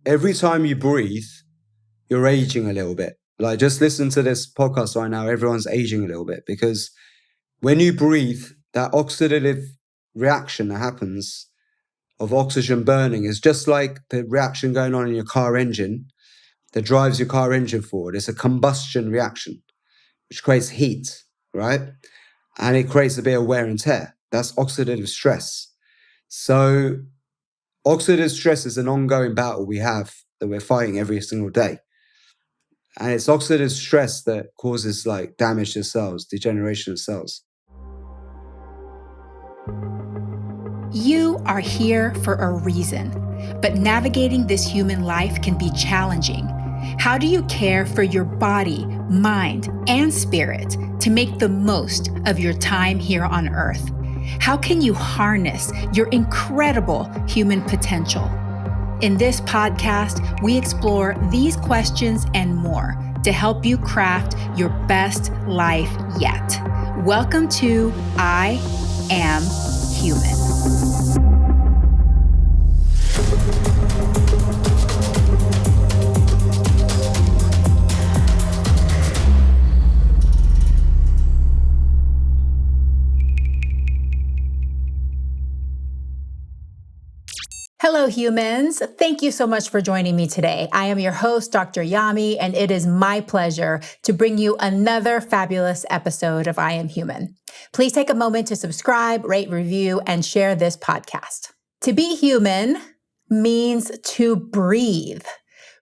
every time you breathe, you're aging a little bit. Like, just listen to this podcast right now. Everyone's aging a little bit because when you breathe, that oxidative reaction that happens of oxygen burning is just like the reaction going on in your car engine that drives your car engine forward. It's a combustion reaction, which creates heat, right? And it creates a bit of wear and tear. That's oxidative stress. So oxidative stress is an ongoing battle we have that we're fighting every single day. And it's oxidative stress that causes like damage to cells, degeneration of cells. You are here for a reason, but navigating this human life can be challenging. How do you care for your body, mind, and spirit to make the most of your time here on Earth? How can you harness your incredible human potential? In this podcast, we explore these questions and more to help you craft your best life yet. Welcome to I Am Human. Hello, humans. Thank you so much for joining me today. I am your host, Dr. Yami, and it is my pleasure to bring you another fabulous episode of I Am Human. Please take a moment to subscribe, rate, review, and share this podcast. To be human means to breathe.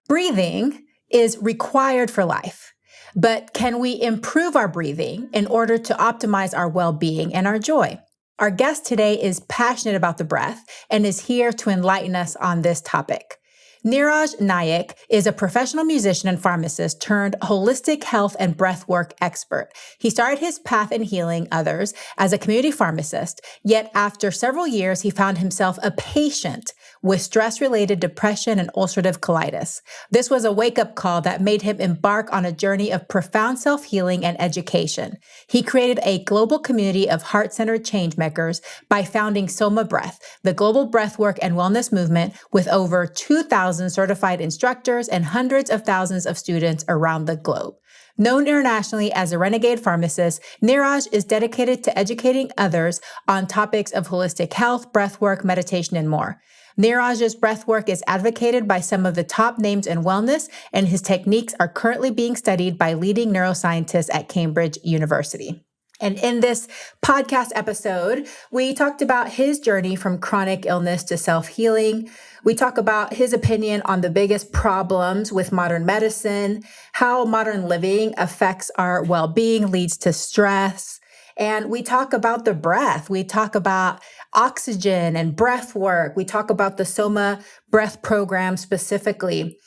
Breathing is required for life, but can we improve our breathing in order to optimize our well-being and our joy? Our guest today is passionate about the breath and is here to enlighten us on this topic. Niraj Naik is a professional musician and pharmacist turned holistic health and breathwork expert. He started his path in healing others as a community pharmacist, yet after several years, he found himself a patient with stress-related depression and ulcerative colitis. This was a wake-up call that made him embark on a journey of profound self-healing and education. He created a global community of heart-centered changemakers by founding SOMA Breath, the global breathwork and wellness movement with over 2,000 certified instructors and hundreds of thousands of students around the globe. Known internationally as a renegade pharmacist, Niraj is dedicated to educating others on topics of holistic health, breathwork, meditation, and more. Niraj's breathwork is advocated by some of the top names in wellness, and his techniques are currently being studied by leading neuroscientists at Cambridge University. And in this podcast episode, we talked about his journey from chronic illness to self-healing. We talk about his opinion on the biggest problems with modern medicine, how modern living affects our well-being, leads to stress. And we talk about the breath. We talk about oxygen and breath work. We talk about the SOMA Breath program specifically.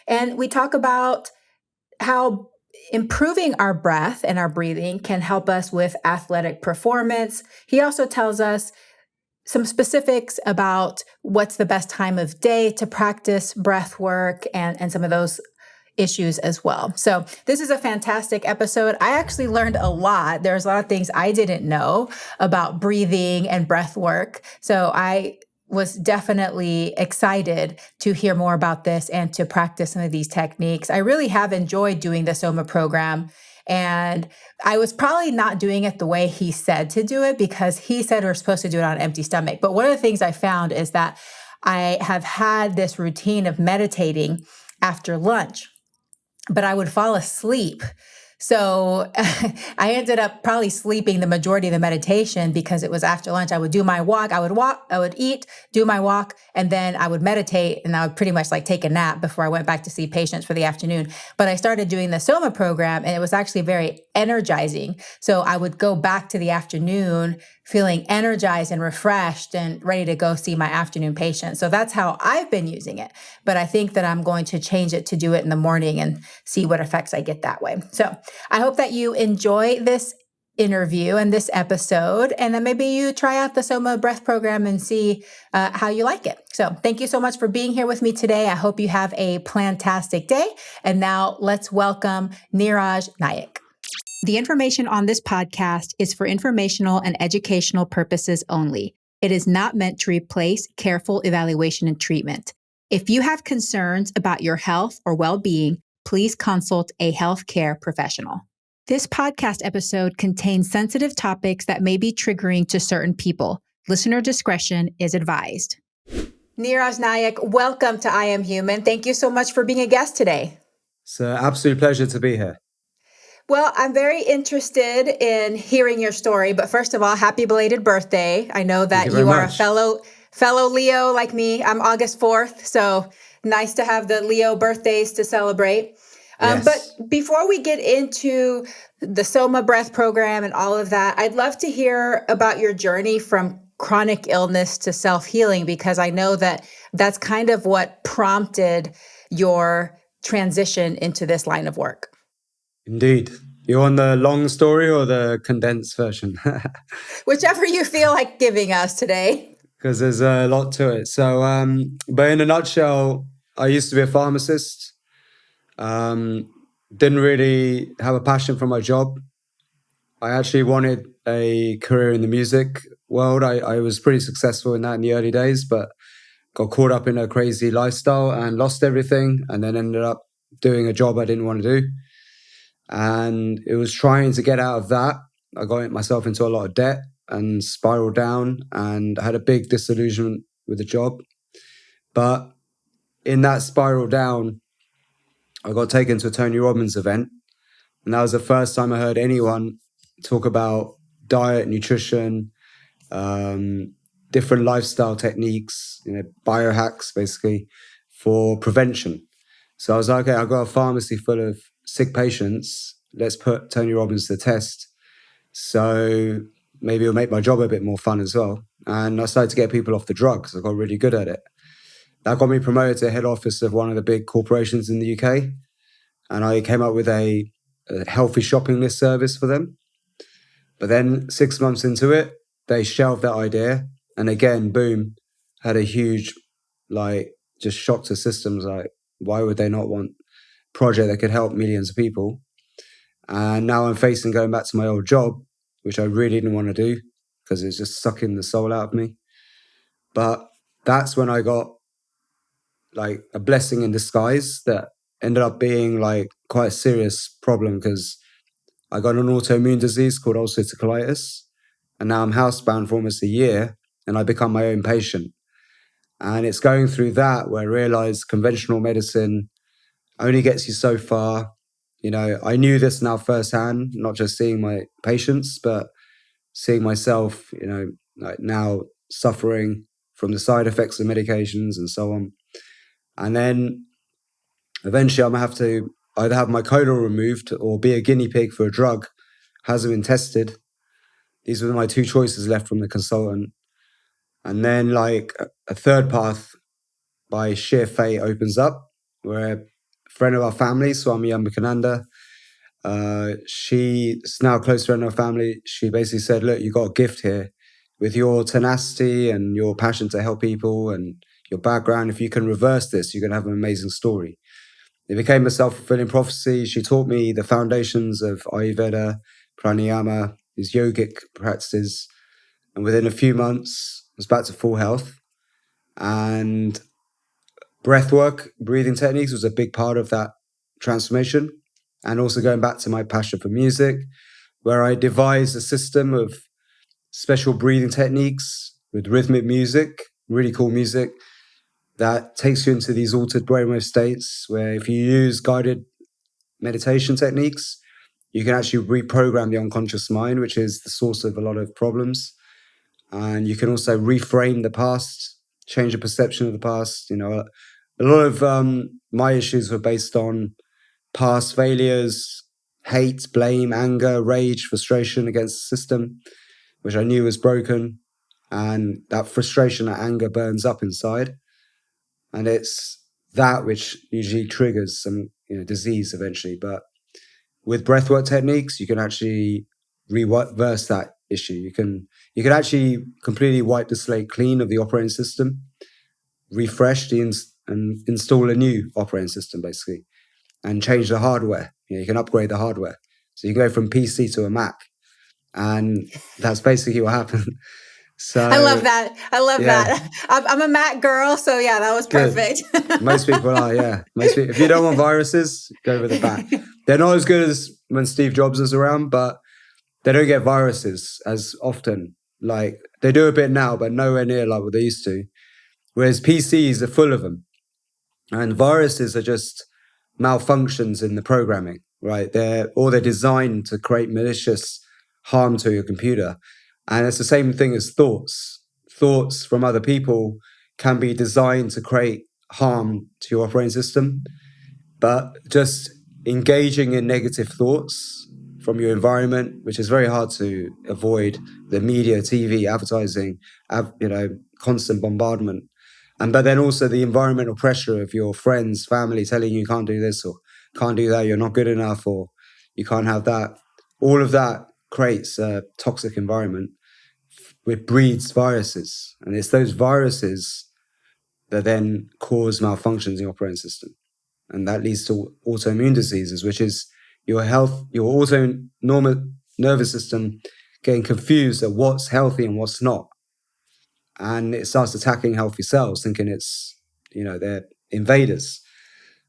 And we talk about how improving our breath and our breathing can help us with athletic performance. He also tells us some specifics about what's the best time of day to practice breath work and some of those issues as well. So this is a fantastic episode. I actually learned a lot. There's a lot of things I didn't know about breathing and breath work. So I was definitely excited to hear more about this and to practice some of these techniques. I really have enjoyed doing the SOMA program. And I was probably not doing it the way he said to do it because he said we're supposed to do it on an empty stomach. But one of the things I found is that I have had this routine of meditating after lunch, but I would fall asleep. So I ended up probably sleeping the majority of the meditation because it was after lunch. I would do my walk, I would eat, do my walk, and then I would meditate, and I would pretty much like take a nap before I went back to see patients for the afternoon. But I started doing the SOMA program, and it was actually very energizing. So I would go back to the afternoon feeling energized and refreshed and ready to go see my afternoon patient. So that's how I've been using it. But I think that I'm going to change it to do it in the morning and see what effects I get that way. So I hope that you enjoy this interview and this episode, and then maybe you try out the SOMA Breath program and see how you like it. So thank you so much for being here with me today. I hope you have a plantastic day. And now let's welcome Niraj Naik. The information on this podcast is for informational and educational purposes only. It is not meant to replace careful evaluation and treatment. If you have concerns about your health or well-being, please consult a healthcare professional. This podcast episode contains sensitive topics that may be triggering to certain people. Listener discretion is advised. Niraj Naik, welcome to I Am Human. Thank you so much for being a guest today. It's an absolute pleasure to be here. Well, I'm very interested in hearing your story, but first of all, happy belated birthday. I know that you are a fellow Leo like me. I'm August 4th, so nice to have the Leo birthdays to celebrate. Yes. But before we get into the SOMA Breath program and all of that, I'd love to hear about your journey from chronic illness to self-healing, because I know that that's kind of what prompted your transition into this line of work. Indeed. You want the long story or the condensed version? Whichever you feel like giving us today. Because there's a lot to it. So, but in a nutshell, I used to be a pharmacist. Didn't really have a passion for my job. I actually wanted a career in the music world. I was pretty successful in that in the early days, but got caught up in a crazy lifestyle and lost everything, and then ended up doing a job I didn't want to do. And it was trying to get out of that. I got myself into a lot of debt and spiraled down, and had a big disillusionment with the job. But in that spiral down, I got taken to a Tony Robbins event. And that was the first time I heard anyone talk about diet, nutrition, different lifestyle techniques, biohacks basically for prevention. So I was like, okay, I've got a pharmacy full of sick patients. Let's put Tony Robbins to the test. So maybe it'll make my job a bit more fun as well. And I started to get people off the drugs. I got really good at it. That got me promoted to head office of one of the big corporations in the UK. And I came up with a healthy shopping list service for them. But then 6 months into it, they shelved that idea. And again, boom, had a huge, just shock to systems. Like, why would they not want a project that could help millions of people? And now I'm facing going back to my old job, which I really didn't want to do because it's just sucking the soul out of me. But that's when I got like a blessing in disguise that ended up being like quite a serious problem, because I got an autoimmune disease called ulcerative colitis, and now I'm housebound for almost a year, and I become my own patient. And it's going through that where I realized conventional medicine only gets you so far. I knew this now firsthand, not just seeing my patients, but seeing myself, like now suffering from the side effects of medications and so on. And then eventually I'm going to have to either have my colon removed or be a guinea pig for a drug. Hasn't been tested. These were my two choices left from the consultant. And then like a third path by sheer fate opens up, where a friend of our family, Swami Yami, she's now a close friend of our family. She basically said, look, you got a gift here with your tenacity and your passion to help people and your background. If you can reverse this, you're going to have an amazing story. It became a self-fulfilling prophecy. She taught me the foundations of Ayurveda, pranayama, these yogic practices. And within a few months, I was back to full health. And breathwork, breathing techniques was a big part of that transformation. And also going back to my passion for music, where I devised a system of special breathing techniques with rhythmic music, really cool music, that takes you into these altered brainwave states where if you use guided meditation techniques, you can actually reprogram the unconscious mind, which is the source of a lot of problems. And you can also reframe the past, change the perception of the past. A lot of my issues were based on past failures, hate, blame, anger, rage, frustration against the system, which I knew was broken. And that frustration, that anger burns up inside. And it's that which usually triggers some disease eventually. But with breathwork techniques, you can actually reverse that issue. You can actually completely wipe the slate clean of the operating system, refresh and install a new operating system basically, and change the hardware. You can upgrade the hardware, so you can go from PC to a Mac, and that's basically what happened. So I love that. I love yeah, that. I'm a Mac girl, so yeah, that was good. perfect. Most people are, yeah. Most people, if you don't want viruses, go with the bat. They're not as good as when Steve Jobs was around, but they don't get viruses as often. Like they do a bit now, but nowhere near like what they used to. Whereas PCs are full of them, and viruses are just malfunctions in the programming, right? They're designed to create malicious harm to your computer, and it's the same thing as thoughts. Thoughts from other people can be designed to create harm to your operating system, but just engaging in negative thoughts from your environment, which is very hard to avoid, the media, TV, advertising, constant bombardment. But then also the environmental pressure of your friends, family telling you can't do this or can't do that, you're not good enough or you can't have that. All of that creates a toxic environment which breeds viruses. And it's those viruses that then cause malfunctions in your operating system. And that leads to autoimmune diseases, which is your autonomic nervous system getting confused at what's healthy and what's not. And it starts attacking healthy cells, thinking they're invaders.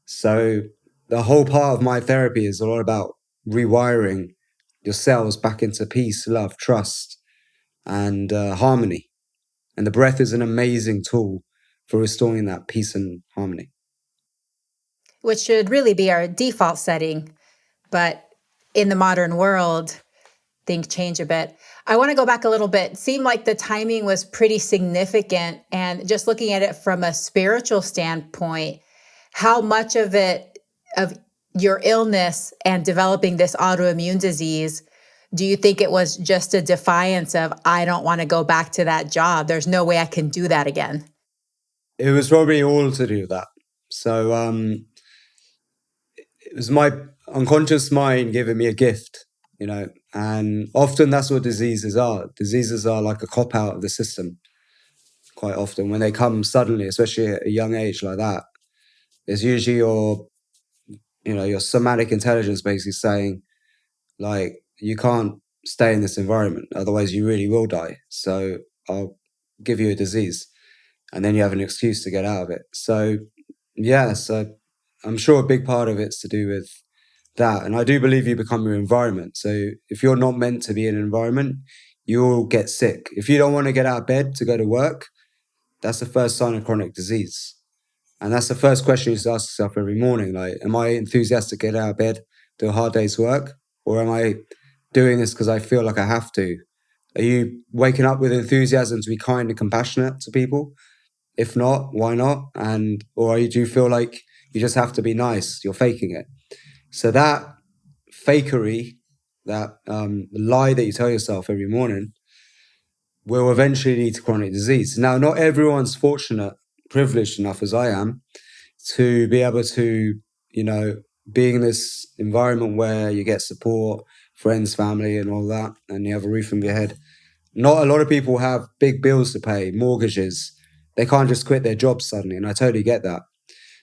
So the whole part of my therapy is a lot about rewiring your cells back into peace, love, trust, and harmony. And the breath is an amazing tool for restoring that peace and harmony. Which should really be our default setting. But in the modern world, things change a bit. I want to go back a little bit. It seemed like the timing was pretty significant. And just looking at it from a spiritual standpoint, how much of your illness and developing this autoimmune disease, do you think it was just a defiance of, I don't want to go back to that job? There's no way I can do that again. It was probably all to do with that. So it was my unconscious mind giving me a gift, and often that's what diseases are. Diseases are like a cop out of the system. Quite often, when they come suddenly, especially at a young age like that, there's usually your somatic intelligence basically saying, like, you can't stay in this environment, otherwise you really will die. So I'll give you a disease, and then you have an excuse to get out of it. So yeah, so I'm sure a big part of it's to do with that. And I do believe you become your environment. So if you're not meant to be in an environment, you'll get sick. If you don't want to get out of bed to go to work, that's the first sign of chronic disease. And that's the first question you should ask yourself every morning. Like, am I enthusiastic to get out of bed, do a hard day's work? Or am I doing this because I feel like I have to? Are you waking up with enthusiasm to be kind and compassionate to people? If not, why not? Or do you feel like you just have to be nice? You're faking it. So that fakery, that lie that you tell yourself every morning, will eventually lead to chronic disease. Now, not everyone's fortunate, privileged enough as I am to be able to, be in this environment where you get support, friends, family, and all that, and you have a roof over your head. Not a lot of people have big bills to pay, mortgages. They can't just quit their jobs suddenly, and I totally get that.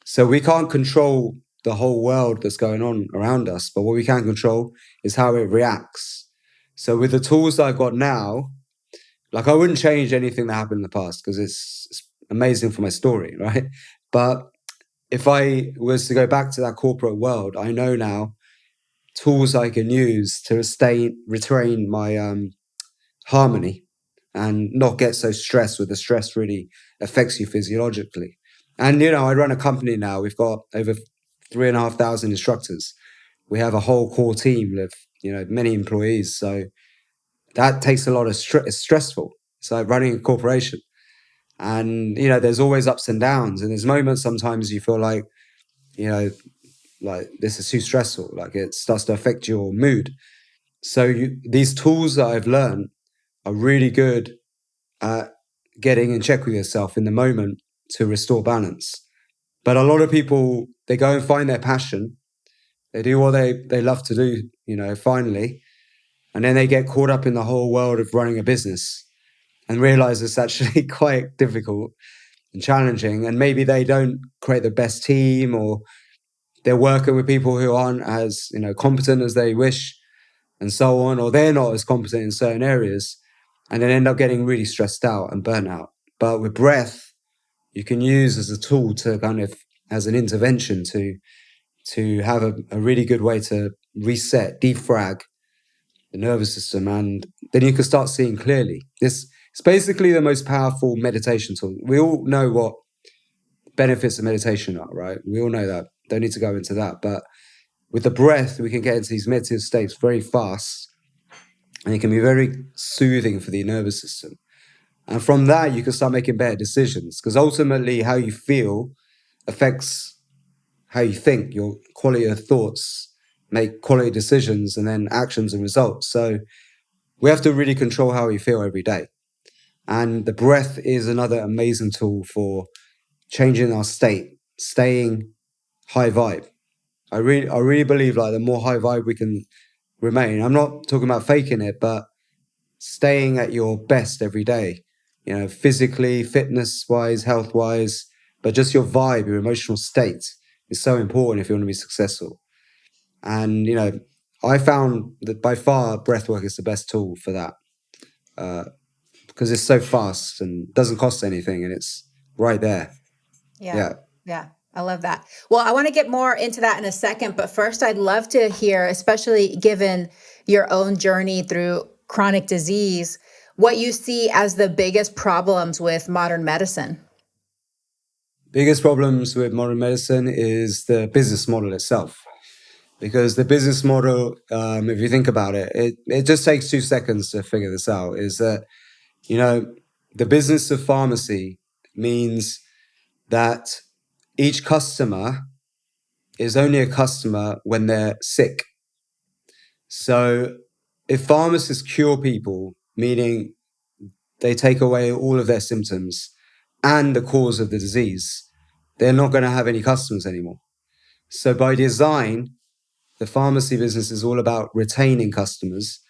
So we can't control the whole world that's going on around us, but what we can control is how it reacts. So with the tools that I've got now, like, I wouldn't change anything that happened in the past because it's amazing for my story, right? But if I was to go back to that corporate world, I know now tools I can use to retrain my harmony and not get so stressed with the stress really affects you physiologically. And, I run a company now. We've got over 3,500 instructors. We have a whole core team of, many employees. So that takes a lot of stress. It's stressful. It's like running a corporation. And, there's always ups and downs. And there's moments sometimes you feel like, like this is too stressful. Like it starts to affect your mood. So these tools that I've learned are really good at getting in check with yourself in the moment to restore balance. But a lot of people, they go and find their passion. They do what they love to do, finally. And then they get caught up in the whole world of running a business and realize it's actually quite difficult and challenging. And maybe they don't create the best team, or they're working with people who aren't as, competent as they wish and so on, or they're not as competent in certain areas. and then end up getting really stressed out and burnt out. But with breath, you can use as a tool to kind of, as an intervention to have a really good way to reset, defrag the nervous system, and then you can start seeing clearly. This it's basically the most powerful meditation tool. We all know what benefits of meditation are, right? We all know that. Don't need to go into that. But with the breath, we can get into these meditative states very fast, and it can be very soothing for the nervous system. And from that, you can start making better decisions, because ultimately how you feel affects how you think. Your quality of thoughts make quality decisions, and then actions and results. So we have to really control how we feel every day. And the breath is another amazing tool for changing our state, staying high vibe. I really believe like the more high vibe we can remain. I'm not talking about faking it, but staying at your best every day, physically, fitness wise, health wise, but just your vibe, your emotional state is so important if you want to be successful. And, I found that by far breathwork is the best tool for that, because it's so fast and doesn't cost anything, and it's right there. Yeah. Yeah. I love that. Well, I want to get more into that in a second, but first I'd love to hear, especially given your own journey through chronic disease, what you see as the biggest problems with modern medicine. Biggest problems with modern medicine is the business model itself. Because the business model, if you think about it, it just takes 2 seconds to figure this out, is that, the business of pharmacy means that each customer is only a customer when they're sick. So if pharmacists cure people, meaning they take away all of their symptoms and the cause of the disease, they're not going to have any customers anymore. So by design, the pharmacy business is all about retaining customers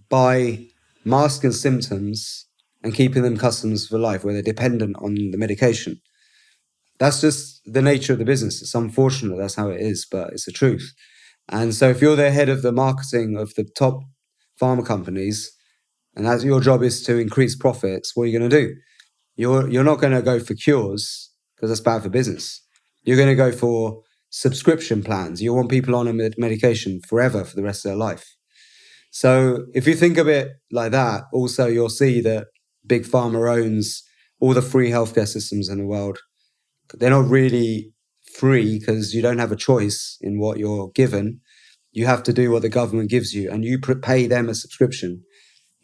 by masking symptoms and keeping them customers for life, where they're dependent on the medication. That's just the nature of the business. It's unfortunate that's how it is, but it's the truth. And so if you're the head of the marketing of the top pharma companies, and that's your job is to increase profits, what are you going to do? You're not going to go for cures, because that's bad for business. You're going to go for subscription plans. You want people on a medication forever, for the rest of their life. So if you think of it like that, also you'll see that big pharma owns all the free healthcare systems in the world. They're not really free, because you don't have a choice in what you're given. You have to do what the government gives you, and you pay them a subscription.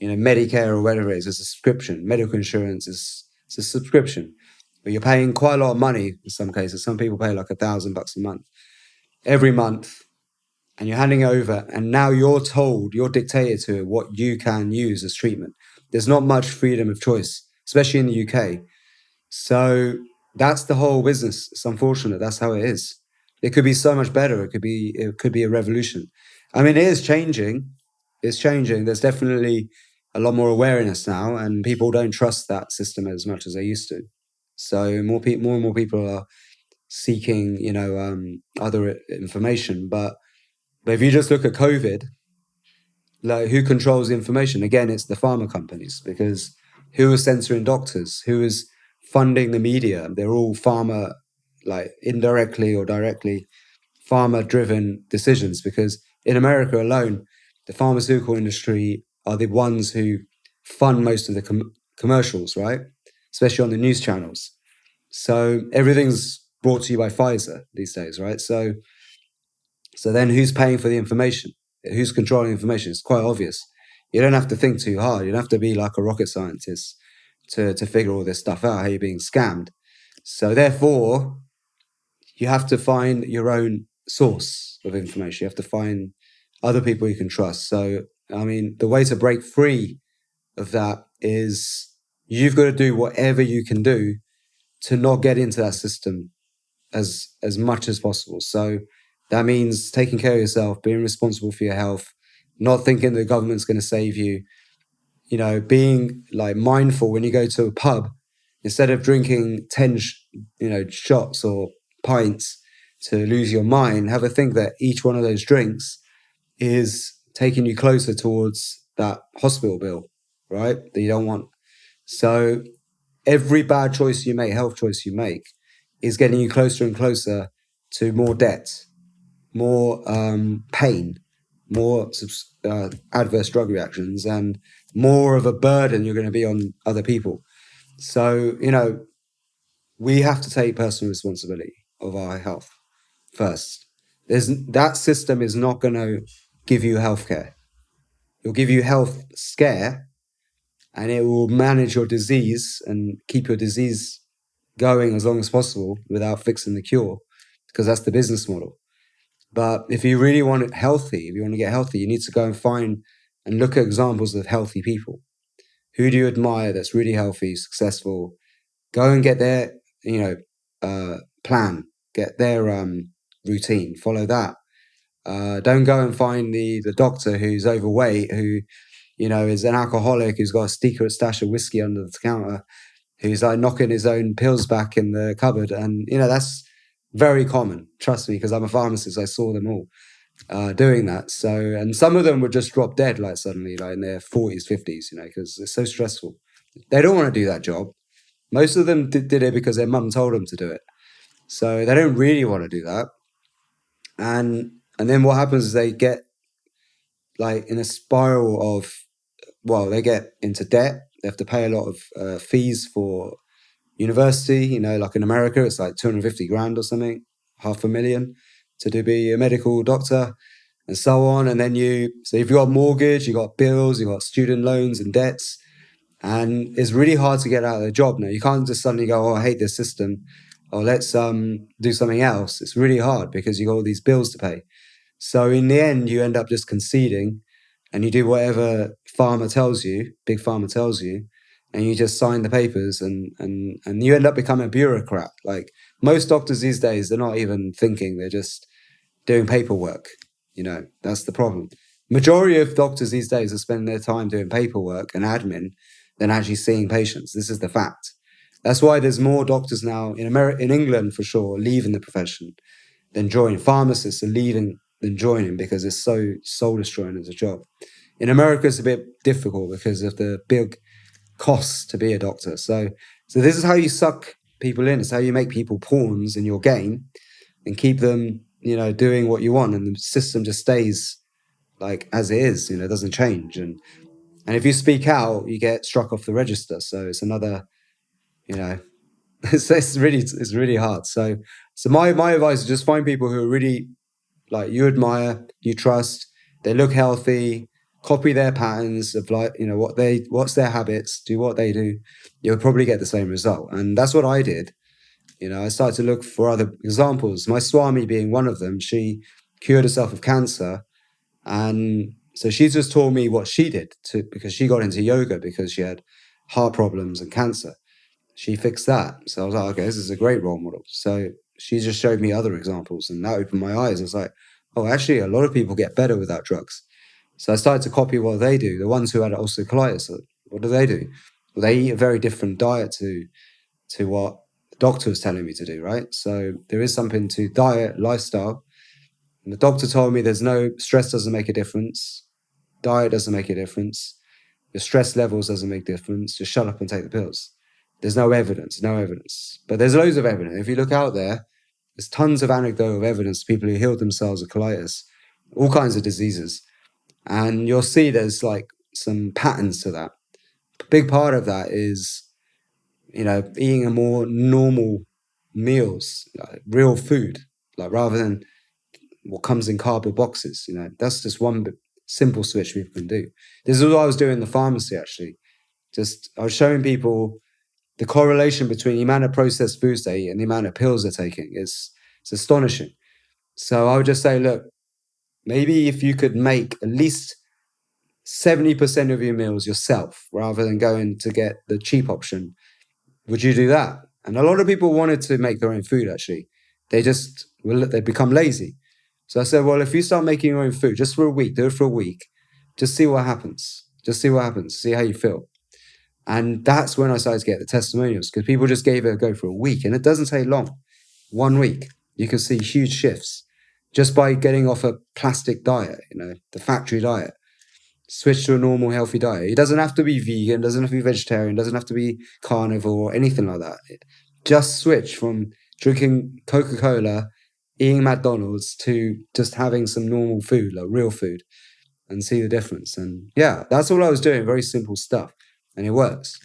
Medicare or whatever it is a subscription. Medical insurance is a subscription. But you're paying quite a lot of money in some cases. Some people pay like $1,000 a month, every month, and you're handing over. And now you're told, you're dictated to what you can use as treatment. There's not much freedom of choice, especially in the UK. So that's the whole business. It's unfortunate. That's how it is. It could be so much better. It could be a revolution. I mean, it is changing. It's changing. There's definitely a lot more awareness now, and people don't trust that system as much as they used to. So more and more people are seeking, other information. But if you just look at COVID, like, who controls the information? Again, it's the pharma companies, because who is censoring doctors? Who is funding the media? They're all pharma, like indirectly or directly pharma-driven decisions, because in America alone, the pharmaceutical industry are the ones who fund most of the commercials, right? Especially on the news channels. So everything's brought to you by Pfizer these days, right? So then who's paying for the information? Who's controlling the information? It's quite obvious. You don't have to think too hard. You don't have to be like a rocket scientist to figure all this stuff out, how you're being scammed. So therefore, you have to find your own source of information. You have to find other people you can trust. So, I mean, the way to break free of that is you've got to do whatever you can do to not get into that system as much as possible. So that means taking care of yourself, being responsible for your health, not thinking the government's going to save you, being like mindful when you go to a pub. Instead of drinking 10 shots or pints to lose your mind, have a think that each one of those drinks is taking you closer towards that hospital bill, right? That you don't want. So every bad choice you make, health choice you make, is getting you closer and closer to more debt, more pain, more adverse drug reactions, and more of a burden you're going to be on other people. So, we have to take personal responsibility of our health first. That system is not going to give you healthcare. It'll give you health scare, and it will manage your disease and keep your disease going as long as possible without fixing the cure, because that's the business model. But if you really want it healthy, if you want to get healthy, you need to go and find and look at examples of healthy people. Who do you admire that's really healthy, successful? Go and get their, plan, get their routine, follow that. Don't go and find the doctor who's overweight, who, is an alcoholic, who's got a secret stash of whiskey under the counter, who's like knocking his own pills back in the cupboard. And, that's very common. Trust me, because I'm a pharmacist. I saw them all doing that. So, and some of them would just drop dead, like suddenly, like in their 40s, 50s, because it's so stressful. They don't want to do that job. Most of them did it because their mum told them to do it. So they don't really want to do that. And then what happens is they get like in a spiral of, they get into debt. They have to pay a lot of fees for university. Like in America, it's like 250 grand or something, $500,000 to be a medical doctor, and so on. And then so if you've got a mortgage, you've got bills, you've got student loans and debts, and it's really hard to get out of the job now. You can't just suddenly go, oh, I hate this system, or let's do something else. It's really hard because you got all these bills to pay. So in the end, you end up just conceding, and you do whatever big pharma tells you, and you just sign the papers, and you end up becoming a bureaucrat. Like most doctors these days, they're not even thinking, they're just doing paperwork. That's the problem. Majority of doctors these days are spending their time doing paperwork and admin than actually seeing patients. This is the fact. That's why there's more doctors now in England for sure, leaving the profession than joining. Pharmacists are leaving than joining because it's so soul destroying as a job. In America, it's a bit difficult because of the big costs to be a doctor. So this is how you suck people in. It's how you make people pawns in your game and keep them, doing what you want, and the system just stays like as it is. It doesn't change. And if you speak out, you get struck off the register. So it's another, it's really hard. So my advice is just find people who are really like you admire, you trust, they look healthy, copy their patterns of like, what's their habits, do what they do. You'll probably get the same result. And that's what I did. I started to look for other examples. My Swami being one of them, she cured herself of cancer. And so she just told me what she did because she got into yoga because she had heart problems and cancer. She fixed that. So I was like, okay, this is a great role model. So she just showed me other examples, and that opened my eyes. I was like, oh, actually, a lot of people get better without drugs. So I started to copy what they do. The ones who had ulcerative colitis, what do? Well, they eat a very different diet to what the doctor was telling me to do, right? So there is something to diet, lifestyle. And the doctor told me there's no stress doesn't make a difference. Diet doesn't make a difference. Your stress levels doesn't make a difference. Just shut up and take the pills. There's no evidence. But there's loads of evidence. If you look out there, there's tons of anecdotal evidence of people who healed themselves of colitis, all kinds of diseases. And you'll see there's like some patterns to that. A big part of that is, eating a more normal meals, like real food, like rather than what comes in cardboard boxes. That's just one simple switch people can do. This is what I was doing in the pharmacy, actually. I was showing people the correlation between the amount of processed foods they eat and the amount of pills they're taking. It's astonishing. So I would just say, look, maybe if you could make at least 70% of your meals yourself rather than going to get the cheap option, would you do that? And a lot of people wanted to make their own food, actually. They become lazy. So I said, well, if you start making your own food just for a week, do it for a week, just see what happens. See how you feel. And that's when I started to get the testimonials, because people just gave it a go for a week, and it doesn't take long. 1 week, you can see huge shifts just by getting off a plastic diet, the factory diet. switch to a normal healthy diet. It doesn't have to be vegan, doesn't have to be vegetarian, doesn't have to be carnivore, anything like that. Just switch from drinking Coca-Cola, eating McDonald's to just having some normal food, like real food, and see the difference. And yeah, that's all I was doing. Very simple stuff. And it works.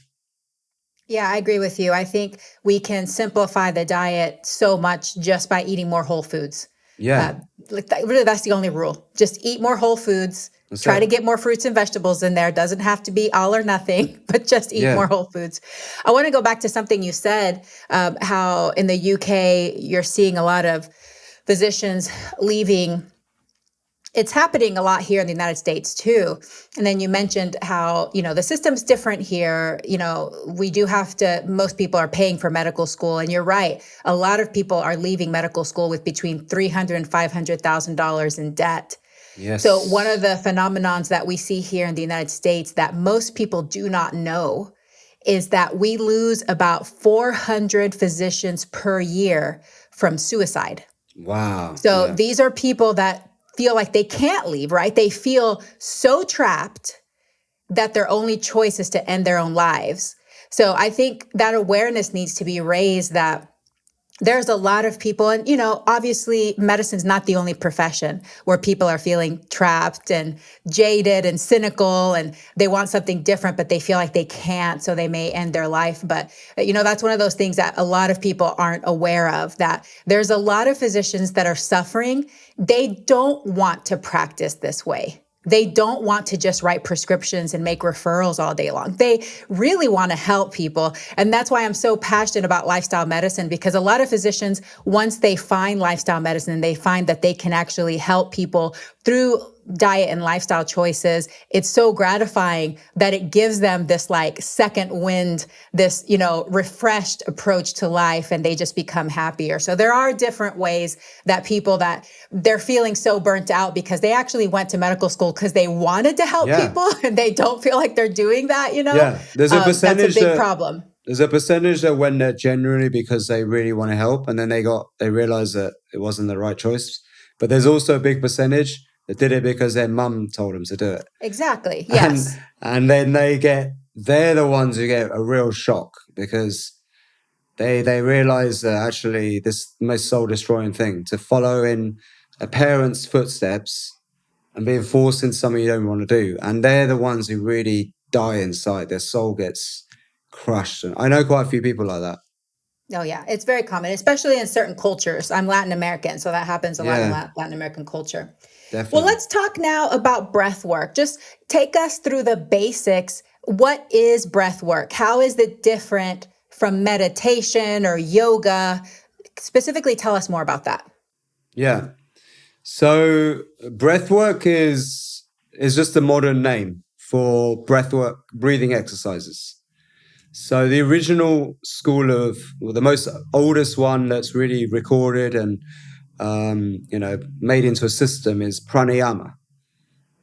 Yeah, I agree with you. I think we can simplify the diet so much just by eating more whole foods. Yeah. Really, that's the only rule. Just eat more whole foods. That's Try it. to get more fruits and vegetables in there. Doesn't have to be all or nothing, but just eat Yeah. more whole foods. I want to go back to something you said, how in the UK, you're seeing a lot of physicians leaving. It's happening a lot here in the United States too. And then you mentioned how, the system's different here. We do have to, most people are paying for medical school. And you're right. A lot of people are leaving medical school with between $300,000 and $500,000 in debt. Yes. So one of the phenomenons that we see here in the United States that most people do not know is that we lose about 400 physicians per year from suicide. Wow. So these are people that feel like they can't leave, right? They feel so trapped that their only choice is to end their own lives. So I think that awareness needs to be raised that there's a lot of people, and obviously medicine's not the only profession where people are feeling trapped and jaded and cynical and they want something different, but they feel like they can't, so they may end their life. But that's one of those things that a lot of people aren't aware of, that there's a lot of physicians that are suffering. They don't want to practice this way. They don't want to just write prescriptions and make referrals all day long. They really want to help people. And that's why I'm so passionate about lifestyle medicine, because a lot of physicians, once they find lifestyle medicine, they find that they can actually help people through diet and lifestyle choices. It's so gratifying that it gives them this second wind, this, refreshed approach to life, and they just become happier. So there are different ways that people that they're feeling so burnt out because they actually went to medical school because they wanted to help people and they don't feel like they're doing that, Yeah, there's a percentage that's a big problem. There's a percentage that went there genuinely because they really want to help, and then they realized that it wasn't the right choice. But there's also a big percentage that did it because their mum told them to do it. Exactly. Yes. And then they're the ones who get a real shock because they realize that actually this is the most soul destroying thing, to follow in a parent's footsteps and being forced into something you don't want to do. And they're the ones who really die inside. Their soul gets crushed. And I know quite a few people like that. Oh, yeah. It's very common, especially in certain cultures. I'm Latin American, so that happens a lot in Latin American culture. Definitely. Well, let's talk now about breath work. Just take us through the basics. What is breath work? How is it different from meditation or yoga? Specifically, tell us more about that. Yeah. So breathwork is just a modern name for breathwork, breathing exercises. So the original school the most oldest one that's really recorded and made into a system is pranayama,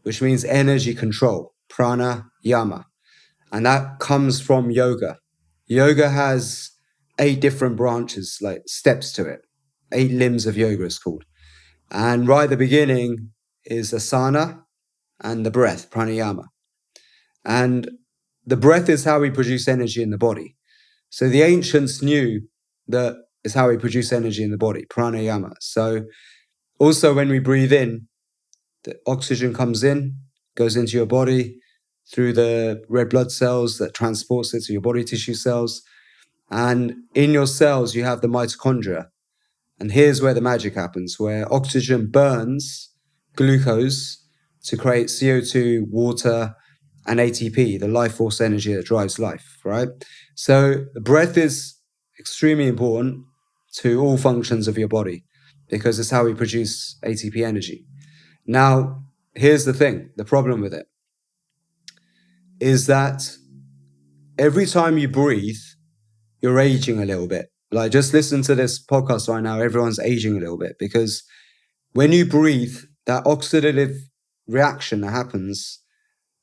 which means energy control. Pranayama, and that comes from yoga. Yoga has 8 different branches, like steps to it. 8 limbs of yoga is called. And right at the beginning is asana and the breath, pranayama. And the breath is how we produce energy in the body. So the ancients knew that is how we produce energy in the body, pranayama. So also when we breathe in, the oxygen comes in, goes into your body through the red blood cells that transports it to your body tissue cells. And in your cells, you have the mitochondria. And here's where the magic happens, where oxygen burns glucose to create CO2, water, and ATP, the life force energy that drives life, right? So the breath is extremely important to all functions of your body because it's how we produce ATP energy. Now, here's the thing, the problem with it is that every time you breathe, you're aging a little bit. Like, just listen to this podcast right now, everyone's aging a little bit because when you breathe, that oxidative reaction that happens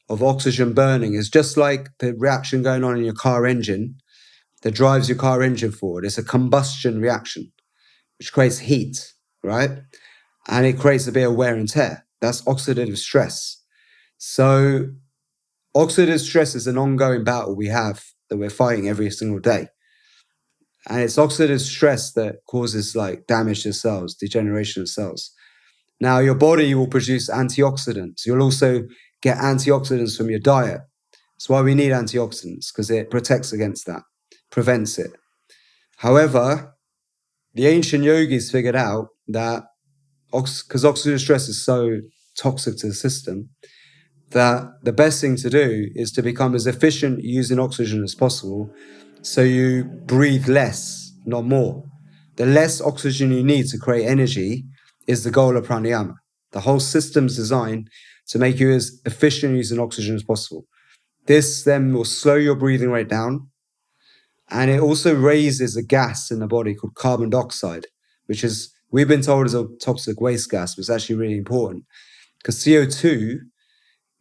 of oxygen burning is just like the reaction going on in your car engine that drives your car engine forward. It's a combustion reaction, which creates heat, right? And it creates a bit of wear and tear. That's oxidative stress. So oxidative stress is an ongoing battle we have that we're fighting every single day. And it's oxidative stress that causes like damage to cells, degeneration of cells. Now, your body will produce antioxidants. You'll also get antioxidants from your diet. That's why we need antioxidants, because it protects against that, prevents it. However, the ancient yogis figured out that because oxidative stress is so toxic to the system, that the best thing to do is to become as efficient using oxygen as possible. So you breathe less, not more. The less oxygen you need to create energy is the goal of pranayama. The whole system's designed to make you as efficient using oxygen as possible. This then will slow your breathing rate down. And it also raises a gas in the body called carbon dioxide, which is, we've been told is a toxic waste gas, but it's actually really important because CO2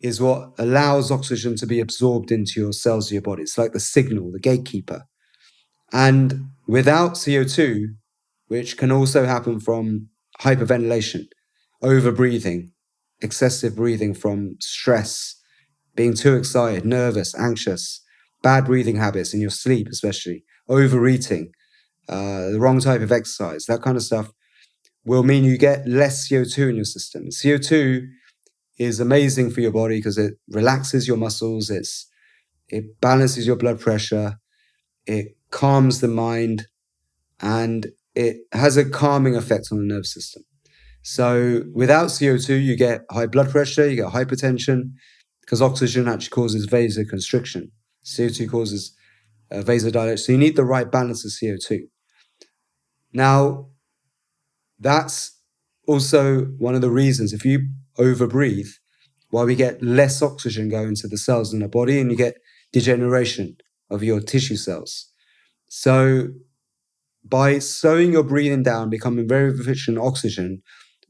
is what allows oxygen to be absorbed into your cells of your body. It's like the signal, the gatekeeper. And without CO2, which can also happen from hyperventilation, overbreathing, excessive breathing from stress, being too excited, nervous, anxious, bad breathing habits in your sleep, especially, overeating, the wrong type of exercise, that kind of stuff will mean you get less CO2 in your system. CO2 is amazing for your body because it relaxes your muscles, it balances your blood pressure, it calms the mind, and it has a calming effect on the nervous system. So without CO2, you get high blood pressure, you get hypertension, because oxygen actually causes vasoconstriction. CO2 causes vasodilation. So you need the right balance of CO2. Now, that's also one of the reasons, if you overbreathe, why we get less oxygen going to the cells in the body and you get degeneration of your tissue cells. So by slowing your breathing down, becoming very efficient in oxygen,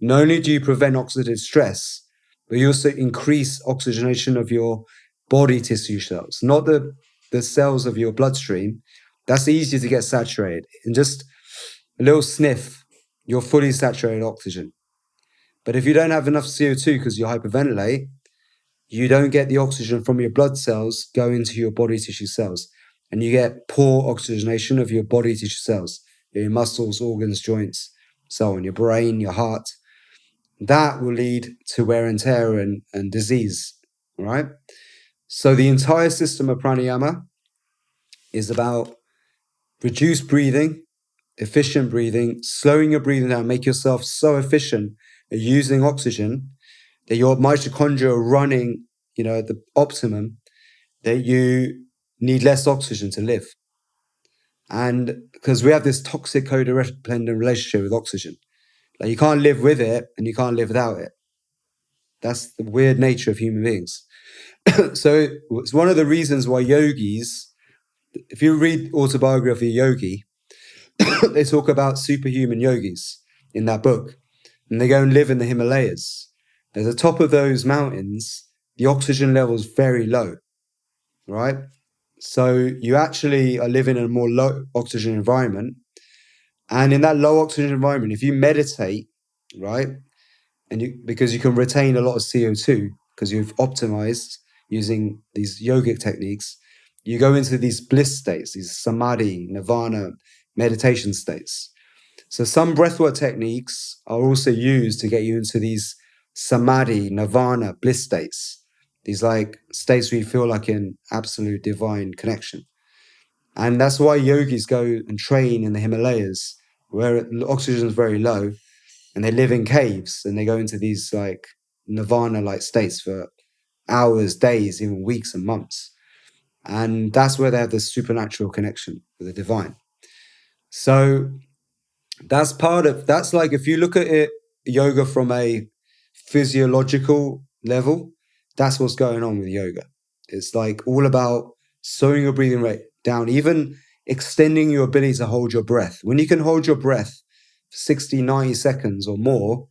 not only do you prevent oxidative stress, but you also increase oxygenation of your body tissue cells, not the cells of your bloodstream. That's easy to get saturated. In just a little sniff, you're fully saturated oxygen. But if you don't have enough CO2 because you hyperventilate, you don't get the oxygen from your blood cells go into your body tissue cells. And you get poor oxygenation of your body tissue cells, your muscles, organs, joints, so on, your brain, your heart. That will lead to wear and tear and disease, right? So the entire system of pranayama is about reduced breathing, efficient breathing, slowing your breathing down, make yourself so efficient at using oxygen that your mitochondria are running, at the optimum, that you need less oxygen to live. And because we have this toxic codependent relationship with oxygen, like you can't live with it and you can't live without it. That's the weird nature of human beings. So it's one of the reasons why yogis, if you read autobiography of yogi, they talk about superhuman yogis in that book. And they go and live in the Himalayas. At the top of those mountains, the oxygen level is very low, right? So you actually are living in a more low oxygen environment. And in that low oxygen environment, if you meditate, right, because you can retain a lot of CO2 because you've optimized using these yogic techniques, you go into these bliss states, these samadhi, nirvana, meditation states. So some breathwork techniques are also used to get you into these samadhi, nirvana, bliss states. These like states where you feel like in absolute divine connection. And that's why yogis go and train in the Himalayas where oxygen is very low and they live in caves and they go into these like nirvana-like states for hours, days, even weeks and months. And that's where they have this supernatural connection with the divine. So that's like, if you look at it, yoga from a physiological level, that's what's going on with yoga. It's like all about slowing your breathing rate down, even extending your ability to hold your breath. When you can hold your breath for 60, 90 seconds or more,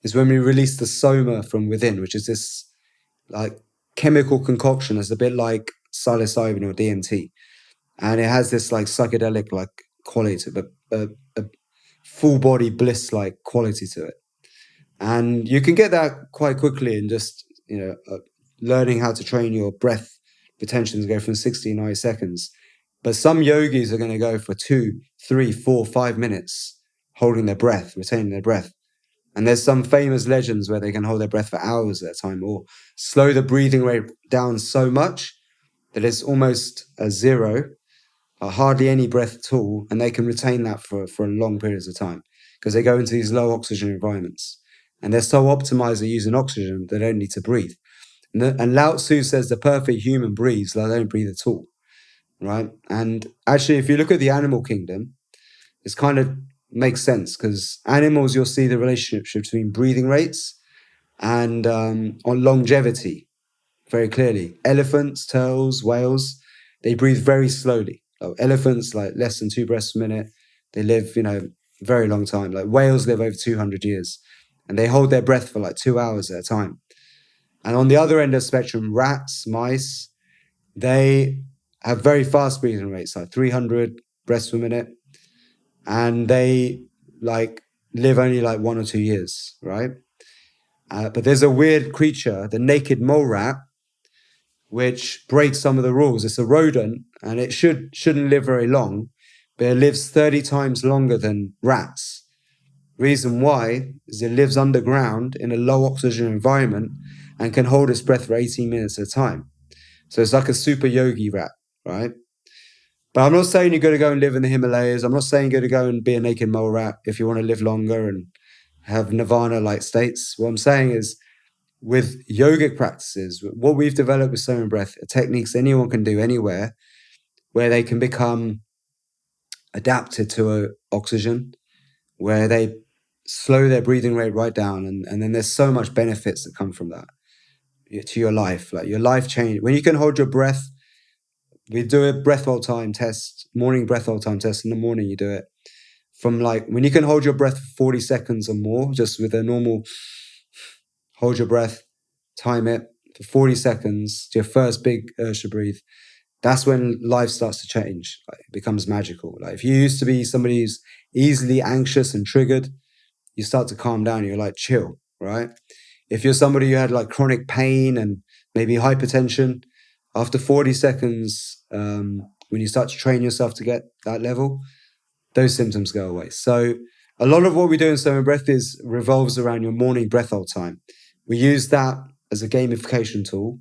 is when we release the soma from within, which is this like chemical concoction that's a bit like psilocybin or DMT. And it has this like psychedelic like quality to it, a full body bliss like quality to it. And you can get that quite quickly in just, learning how to train your breath retention to go from 60 to 90 seconds. But some yogis are going to go for 2, 3, 4, 5 minutes holding their breath, retaining their breath. And there's some famous legends where they can hold their breath for hours at a time or slow the breathing rate down so much that it's almost a zero, hardly any breath at all, and they can retain that for long periods of time because they go into these low oxygen environments. And they're so optimized at using oxygen, they don't need to breathe. And Lao Tzu says the perfect human breathes, they don't breathe at all, right? And actually, if you look at the animal kingdom, it's kind of makes sense because animals, you'll see the relationship between breathing rates and on longevity very clearly. Elephants, turtles, whales, they breathe very slowly. Elephants, like less than 2 breaths per minute. They live, very long time. Like whales live over 200 years and they hold their breath for like 2 hours at a time. And on the other end of the spectrum, rats, mice, they have very fast breathing rates, like 300 breaths per minute. And they like live only like 1 or 2 years, right? But there's a weird creature, the naked mole rat, which breaks some of the rules. It's a rodent and it shouldn't live very long, but it lives 30 times longer than rats. Reason why is it lives underground in a low oxygen environment and can hold its breath for 18 minutes at a time. So it's like a super yogi rat, right? But I'm not saying you're going to go and live in the Himalayas. I'm not saying you're going to go and be a naked mole rat if you want to live longer and have nirvana-like states. What I'm saying is with yogic practices, what we've developed with SOMA Breath are techniques anyone can do anywhere where they can become adapted to oxygen, where they slow their breathing rate right down. And then there's so much benefits that come from that to your life. Like your life change. When you can hold your breath, we do a breath hold time test, morning breath hold time test. In the morning, you do it from like when you can hold your breath for 40 seconds or more, just with a normal hold your breath, time it for 40 seconds to your first big urge to breathe. That's when life starts to change. Like, it becomes magical. Like if you used to be somebody who's easily anxious and triggered, you start to calm down. You're like chill, right? If you're somebody who had like chronic pain and maybe hypertension, after 40 seconds, when you start to train yourself to get that level, those symptoms go away. So a lot of what we do in SOMA Breath revolves around your morning breath hold time. We use that as a gamification tool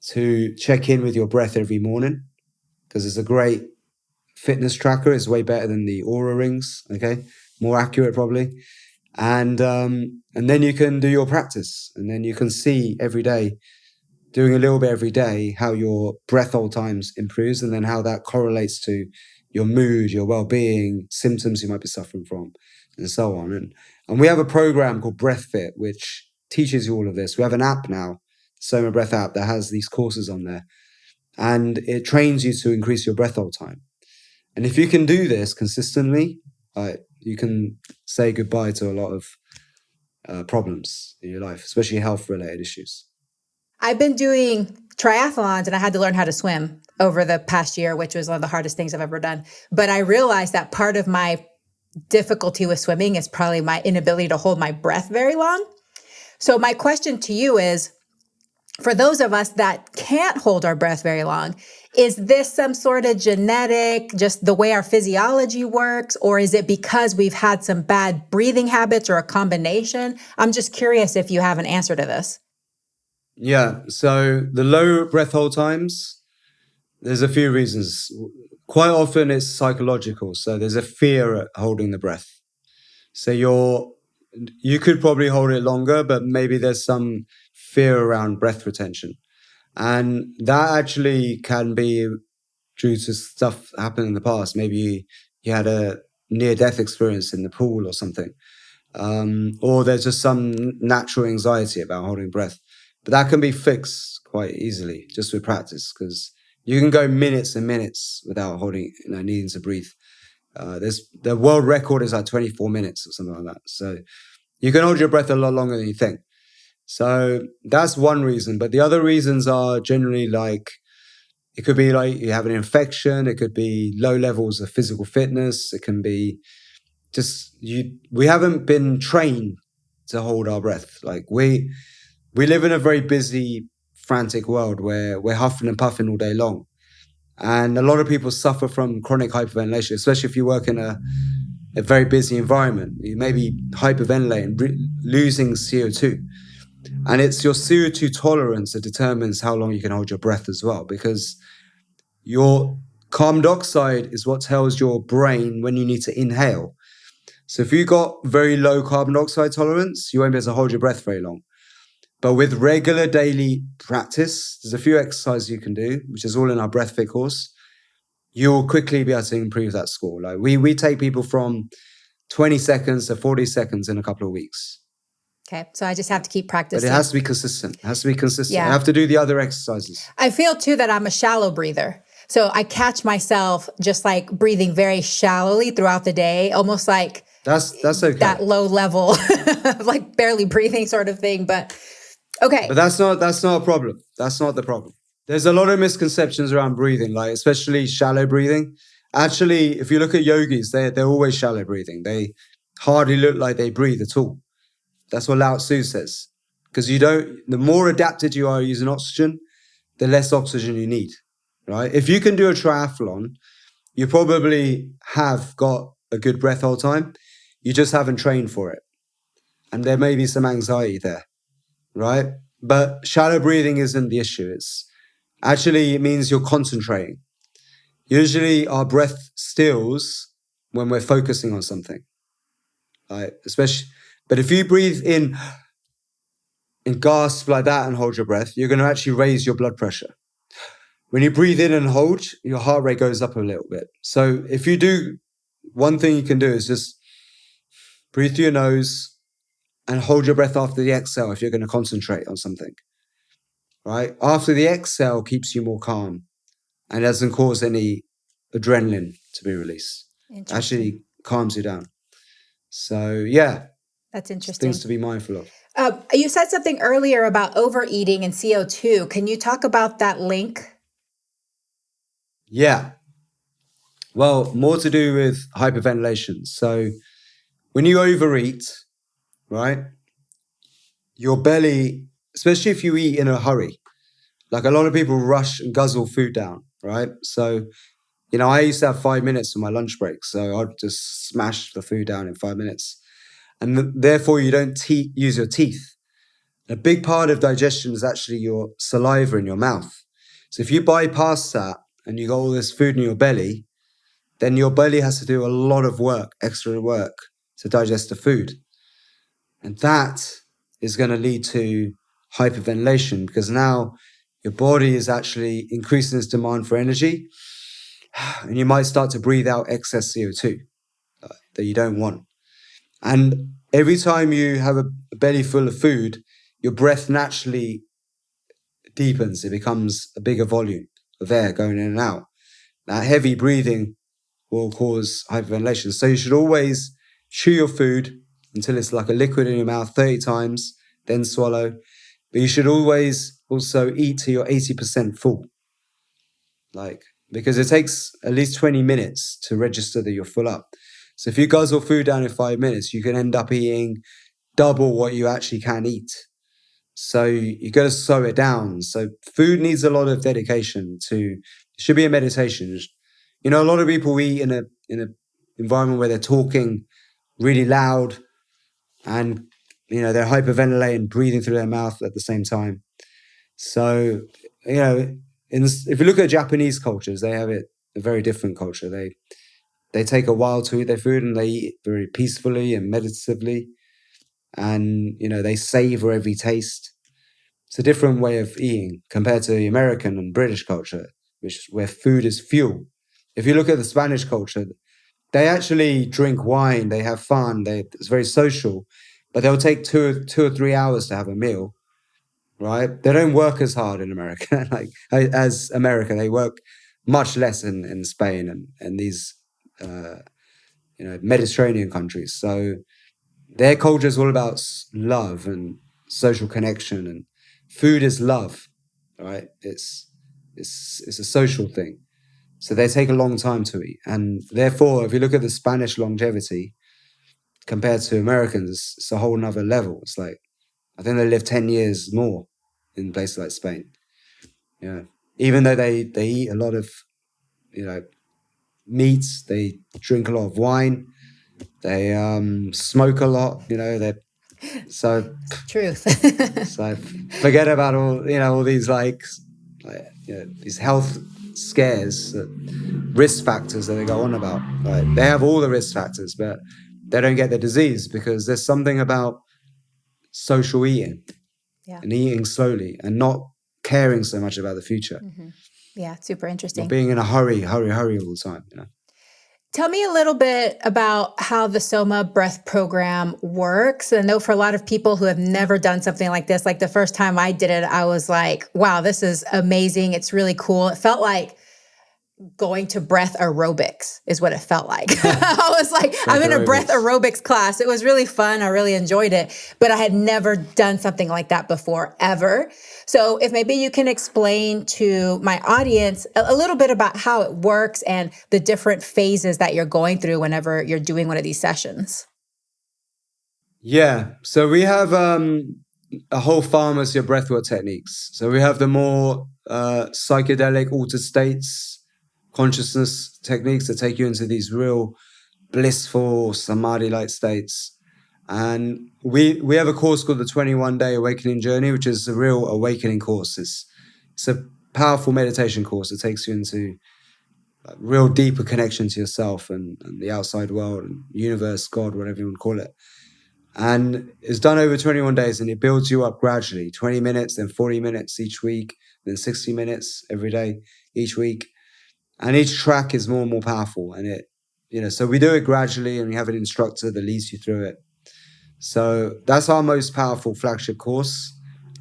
to check in with your breath every morning because it's a great fitness tracker. It's way better than the Aura rings, okay? More accurate probably. And then you can do your practice and then you can see every day, doing a little bit every day, how your breath hold times improves and then how that correlates to your mood, your well-being, symptoms you might be suffering from, and so on. And we have a program called Breath Fit, which teaches you all of this. We have an app now, SOMA Breath app, that has these courses on there. And it trains you to increase your breath hold time. And if you can do this consistently, you can say goodbye to a lot of problems in your life, especially health-related issues. I've been doing triathlons and I had to learn how to swim over the past year, which was one of the hardest things I've ever done. But I realized that part of my difficulty with swimming is probably my inability to hold my breath very long. So my question to you is, for those of us that can't hold our breath very long, is this some sort of genetic, just the way our physiology works? Or is it because we've had some bad breathing habits or a combination? I'm just curious if you have an answer to this. Yeah, so the low breath hold times, there's a few reasons. Quite often it's psychological. So there's a fear at holding the breath. So you could probably hold it longer, but maybe there's some fear around breath retention. And that actually can be due to stuff that happened in the past. Maybe you had a near-death experience in the pool or something. Or there's just some natural anxiety about holding breath. But that can be fixed quite easily just with practice because you can go minutes and minutes without needing to breathe. The world record is like 24 minutes or something like that. So you can hold your breath a lot longer than you think. So that's one reason. But the other reasons are generally like, it could be like you have an infection. It could be low levels of physical fitness. It can be we haven't been trained to hold our breath. Like we live in a very busy, frantic world where we're huffing and puffing all day long. And a lot of people suffer from chronic hyperventilation, especially if you work in a very busy environment. You may be hyperventilating, losing CO2. And it's your CO2 tolerance that determines how long you can hold your breath as well, because your carbon dioxide is what tells your brain when you need to inhale. So if you've got very low carbon dioxide tolerance, you won't be able to hold your breath very long. But with regular daily practice, there's a few exercises you can do, which is all in our Breathwork course. You'll quickly be able to improve that score. Like we take people from 20 seconds to 40 seconds in a couple of weeks. Okay, so I just have to keep But practicing. it has to be consistent. It has to be consistent. Yeah. You have to do the other exercises. I feel too that I'm a shallow breather. So I catch myself just like breathing very shallowly throughout the day, almost like That's okay. that low level, like barely breathing sort of thing. But okay. But that's not a problem. That's not the problem. There's a lot of misconceptions around breathing, like especially shallow breathing. Actually, if you look at yogis, they're always shallow breathing. They hardly look like they breathe at all. That's what Lao Tzu says. Because the more adapted you are using oxygen, the less oxygen you need, right? If you can do a triathlon, you probably have got a good breath hold time. You just haven't trained for it. And there may be some anxiety there, right? But shallow breathing isn't the issue. It means you're concentrating. Usually our breath stills when we're focusing on something, right? But if you breathe in and gasp like that and hold your breath, you're going to actually raise your blood pressure. When you breathe in and hold, your heart rate goes up a little bit. So if you do, one thing you can do is just breathe through your nose and hold your breath after the exhale if you're going to concentrate on something, right? After the exhale keeps you more calm and doesn't cause any adrenaline to be released. Actually calms you down. So yeah. That's interesting. Things to be mindful of. You said something earlier about overeating and CO2. Can you talk about that link? Yeah. Well, more to do with hyperventilation. So when you overeat, right, your belly, especially if you eat in a hurry, like a lot of people rush and guzzle food down, right? So, I used to have 5 minutes for my lunch break. So I'd just smash the food down in 5 minutes. And therefore, you don't use your teeth. A big part of digestion is actually your saliva in your mouth. So if you bypass that and you got all this food in your belly, then your belly has to do a lot of work, extra work, to digest the food. And that is going to lead to hyperventilation because now your body is actually increasing its demand for energy and you might start to breathe out excess CO2 that you don't want. And every time you have a belly full of food, your breath naturally deepens. It becomes a bigger volume of air going in and out. That heavy breathing will cause hyperventilation. So you should always chew your food until it's like a liquid in your mouth 30 times, then swallow. But you should always also eat till you're 80% full. Because it takes at least 20 minutes to register that you're full up. So if you guzzle food down in 5 minutes, you can end up eating double what you actually can eat. So you got to slow it down. So food needs a lot of dedication it should be a meditation. A lot of people eat in a environment where they're talking really loud and, they're hyperventilating, breathing through their mouth at the same time. So, if you look at Japanese cultures, they have a very different culture. They take a while to eat their food and they eat very peacefully and meditatively. And, they savor every taste. It's a different way of eating compared to the American and British culture, where food is fuel. If you look at the Spanish culture, they actually drink wine, they have fun, it's very social, but they'll take two or 3 hours to have a meal, right? They don't work as hard in America, as America. They work much less in Spain and these, Mediterranean countries. So their culture is all about love and social connection, and food is love, right? It's a social thing. So they take a long time to eat. And therefore, if you look at the Spanish longevity compared to Americans, it's a whole nother level. It's like, I think they live 10 years more in places like Spain. Yeah. Even though they eat a lot of, meats, they drink a lot of wine, they smoke a lot, so Truth. so forget about all these these health scares, risk factors that they go on about. Like they have all the risk factors, but they don't get the disease because there's something about social eating Yeah. and eating slowly and not caring so much about the future. Yeah, super Not interesting. being in a hurry all the time. Tell me a little bit about how the SOMA Breath program works. I know for a lot of people who have never done something like this, like the first time I did it, I was like, wow, this is amazing. It's really cool. It felt like going to breath aerobics is what it felt like. I was like, I'm in a breath aerobics class. It was really fun. I really enjoyed it, but I had never done something like that before, ever. So if maybe you can explain to my audience a little bit about how it works and the different phases that you're going through whenever you're doing one of these sessions. Yeah. So we have a whole pharmacy of breathwork techniques. So we have the more psychedelic altered states, consciousness techniques that take you into these real blissful samadhi-like states. And we have a course called the 21-Day Awakening Journey, which is a real awakening course. It's a powerful meditation course that takes you into a real deeper connection to yourself and the outside world and universe, God, whatever you want to call it. And it's done over 21 days and it builds you up gradually, 20 minutes, then 40 minutes each week, then 60 minutes every day, each week. And each track is more and more powerful. And so we do it gradually and we have an instructor that leads you through it. So that's our most powerful flagship course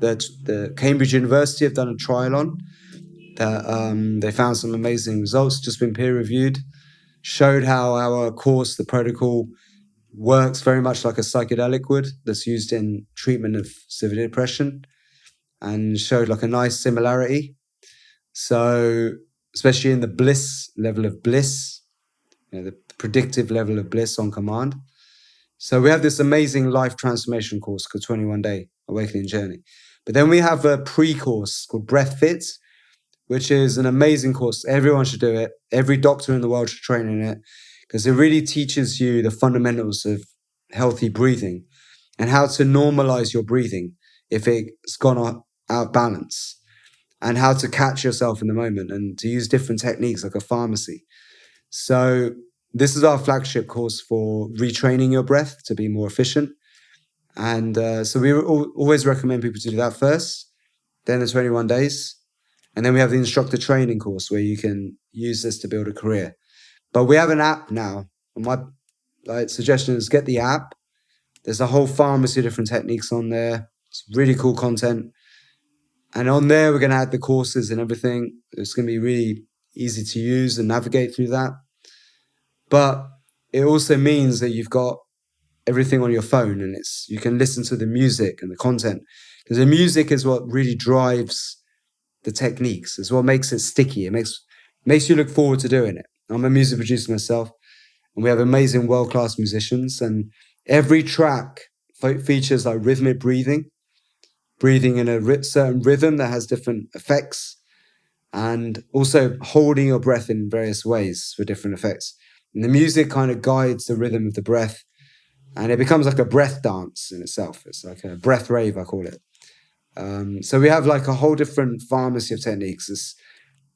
that the Cambridge University have done a trial on. That they found some amazing results, just been peer reviewed, showed how our course, the protocol, works very much like a psychedelic would that's used in treatment of severe depression, and showed like a nice similarity. So especially in the level of bliss, the predictive level of bliss on command. So we have this amazing life transformation course called 21-Day Awakening Journey. But then we have a pre-course called Breath Fit, which is an amazing course. Everyone should do it. Every doctor in the world should train in it because it really teaches you the fundamentals of healthy breathing and how to normalize your breathing if it's gone out of balance, and how to catch yourself in the moment and to use different techniques like a pharmacy. So this is our flagship course for retraining your breath to be more efficient. And so we always recommend people to do that first, then the 21 days. And then we have the instructor training course where you can use this to build a career. But we have an app now. And my suggestion is get the app. There's a whole pharmacy of different techniques on there. It's really cool content. And on there, we're going to add the courses and everything. It's going to be really easy to use and navigate through that. But it also means that you've got everything on your phone and you can listen to the music and the content. Because the music is what really drives the techniques. It's what makes it sticky. It makes you look forward to doing it. I'm a music producer myself, and we have amazing world-class musicians. And every track features like rhythmic breathing in a certain rhythm that has different effects, and also holding your breath in various ways for different effects. And the music kind of guides the rhythm of the breath, and it becomes like a breath dance in itself. It's like a breath rave, I call it. So we have like a whole different pharmacy of techniques.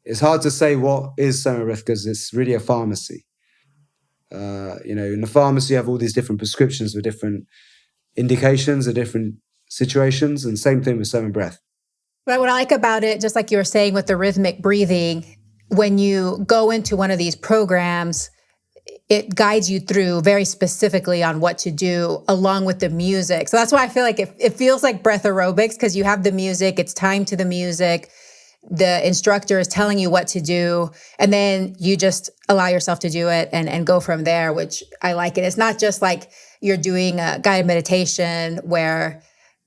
It's hard to say what is SOMA Breath because it's really a pharmacy. In the pharmacy, you have all these different prescriptions for different indications or different situations, and same thing with SOMA Breath. But what I like about it, just like you were saying with the rhythmic breathing, when you go into one of these programs, it guides you through very specifically on what to do along with the music. So that's why I feel like it feels like breath aerobics because you have the music, it's time to the music. The instructor is telling you what to do, and then you just allow yourself to do it and go from there, which I like it. It's not just like you're doing a guided meditation where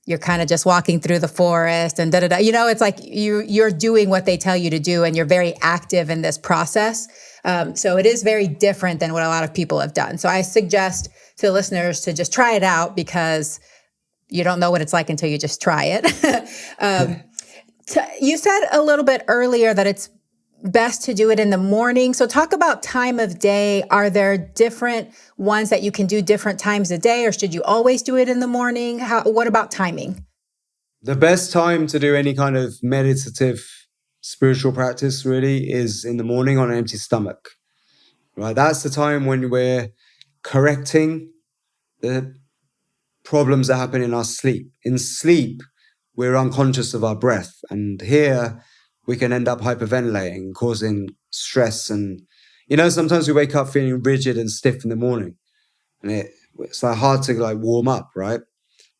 you're kind of just walking through the forest and da-da-da. It's like you're doing what they tell you to do, and you're very active in this process. So it is very different than what a lot of people have done. So I suggest to listeners to just try it out because you don't know what it's like until you just try it. You said a little bit earlier that it's best to do it in the morning. So talk about time of day. Are there different ones that you can do different times a day, or should you always do it in the morning? What about timing? The best time to do any kind of meditative spiritual practice really is in the morning on an empty stomach, right? That's the time when we're correcting the problems that happen in our sleep. In sleep, we're unconscious of our breath. And here we can end up hyperventilating, causing stress. And, sometimes we wake up feeling rigid and stiff in the morning. And it's like hard to like warm up, right?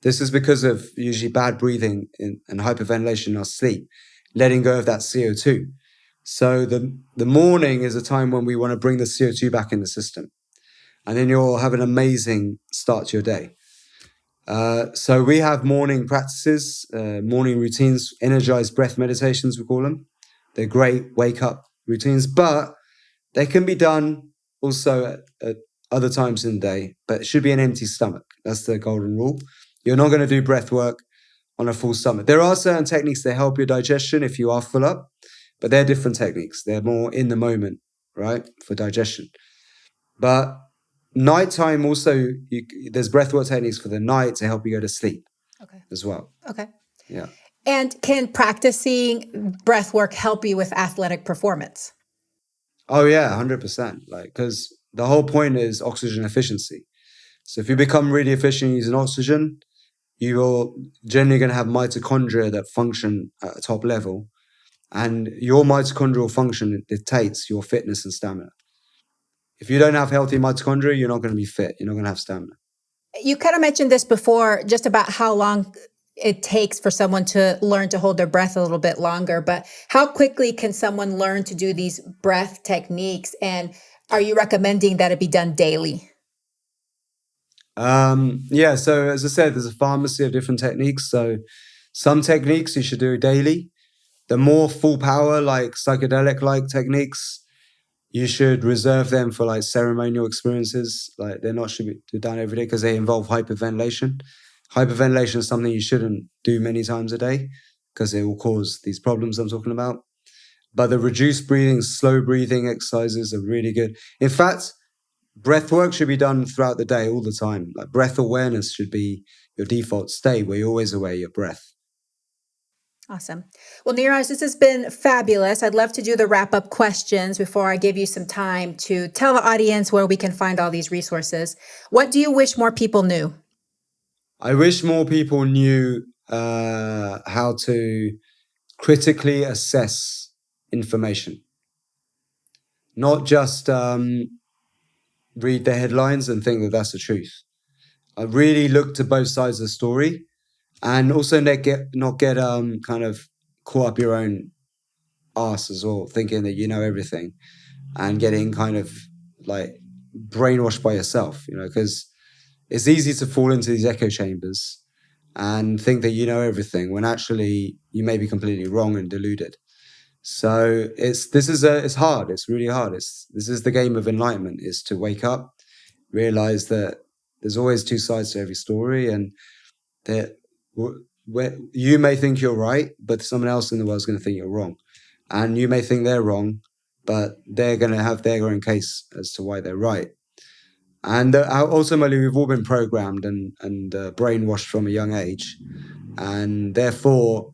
This is because of usually bad breathing and hyperventilation in our sleep, letting go of that CO2. So the morning is a time when we want to bring the CO2 back in the system. And then you'll have an amazing start to your day. So we have morning practices, morning routines, energized breath meditations, we call them. They're great wake up routines, but they can be done also at other times in the day, but it should be an empty stomach. That's the golden rule. You're not going to do breath work on a full stomach. There are certain techniques that help your digestion if you are full up, but they're different techniques. They're more in the moment, right, for digestion. But nighttime also, there's breathwork techniques for the night to help you go to sleep as well. Okay. Yeah. And can practicing breath work help you with athletic performance? Oh yeah, 100%. Like, because the whole point is oxygen efficiency. So if you become really efficient using oxygen, you're generally going to have mitochondria that function at a top level, and your mitochondrial function dictates your fitness and stamina. If you don't have healthy mitochondria, you're not going to be fit. You're not going to have stamina. You kind of mentioned this before, just about how long it takes for someone to learn to hold their breath a little bit longer, but how quickly can someone learn to do these breath techniques? And are you recommending that it be done daily? Yeah, so as I said, there's a pharmacy of different techniques. So some techniques you should do daily. The more full power, like psychedelic like techniques, you should reserve them for like ceremonial experiences. Like they're not should be done every day because they involve hyperventilation. Hyperventilation is something you shouldn't do many times a day because it will cause these problems I'm talking about. But the reduced breathing, slow breathing exercises are really good. In fact, breath work should be done throughout the day all the time. Like breath awareness should be your default state where you're always aware of your breath. Awesome. Well, Niraj, this has been fabulous. I'd love to do the wrap up questions before I give you some time to tell the audience where we can find all these resources. What do you wish more people knew? I wish more people knew how to critically assess information, not just read the headlines and think that that's the truth. I really look to both sides of the story, and also not get kind of caught up your own arse as well, thinking that you know everything and getting kind of like brainwashed by yourself, because it's easy to fall into these echo chambers and think that you know everything when actually you may be completely wrong and deluded. So it's hard. It's really hard. This is the game of enlightenment: is to wake up, realize that there's always two sides to every story, and that where you may think you're right, but someone else in the world is going to think you're wrong, and you may think they're wrong, but they're going to have their own case as to why they're right. And ultimately, we've all been programmed and brainwashed from a young age, and therefore,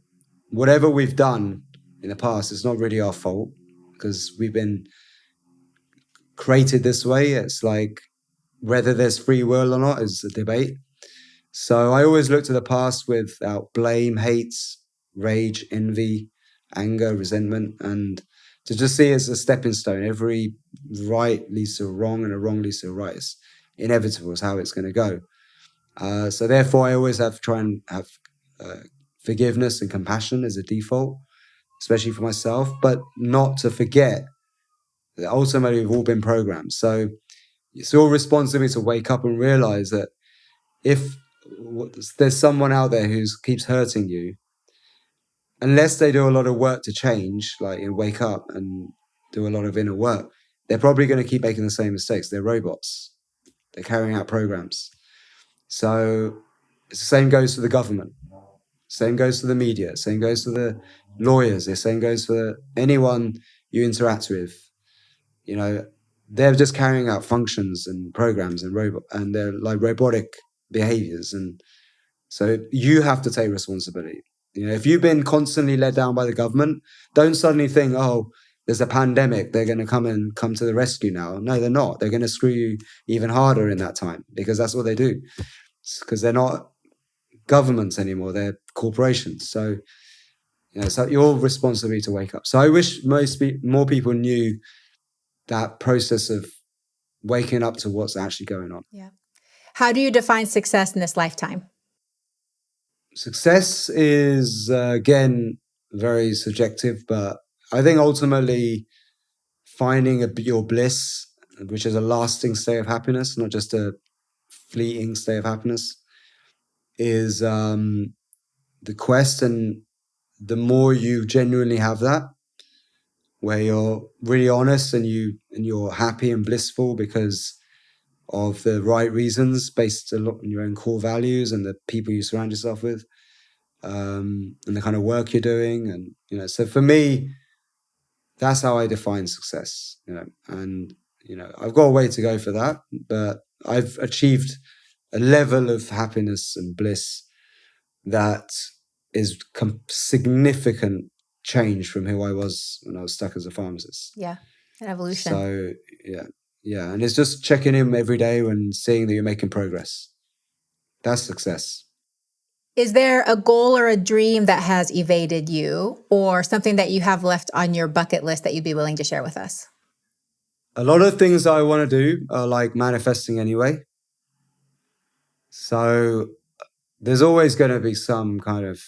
whatever we've done in the past is not really our fault because we've been created this way. It's like whether there's free will or not is a debate. So I always look to the past without blame, hate, rage, envy, anger, resentment, and to just see it as a stepping stone. Every right leads to a wrong, and a wrong leads to a right. It's inevitable. It's how it's going to go. So therefore, I always try and have forgiveness and compassion as a default, especially for myself, but not to forget that ultimately we've all been programmed. So it's your responsibility to wake up and realize that if there's someone out there who keeps hurting you, unless they do a lot of work to change, like wake up and do a lot of inner work, they're probably going to keep making the same mistakes. They're robots. They're carrying out programs. So it's the same goes for the government. Same goes to the media. Same goes to the lawyers. The same goes for anyone you interact with. You know, they're just carrying out functions and programs and they're like robotic behaviors. And so you have to take responsibility. You know, if you've been constantly let down by the government, don't suddenly think, oh, there's a pandemic, they're going to come to the rescue now. No, they're not. They're going to screw you even harder in that time, because that's what they do. Because they're not governments anymore, they're corporations. So, you know, it's like your responsibility to wake up. So I wish more people knew that process of waking up to what's actually going on. Yeah. How do you define success in this lifetime? Success is, again, very subjective, but I think ultimately finding your bliss, which is a lasting state of happiness, not just a fleeting state of happiness, is the quest. And the more you genuinely have that, where you're really honest and you're happy and blissful because of the right reasons, based a lot on your own core values and the people you surround yourself with, and the kind of work you're doing. And, you know, so for me, that's how I define success, you know. And, you know, I've got a way to go for that, but I've achieved a level of happiness and bliss that is significant change from who I was when I was stuck as a pharmacist. Yeah, an evolution. So, yeah. And it's just checking in every day and seeing that you're making progress. That's success. Is there a goal or a dream that has evaded you, or something that you have left on your bucket list that you'd be willing to share with us? A lot of things I want to do are like manifesting anyway. So there's always going to be some kind of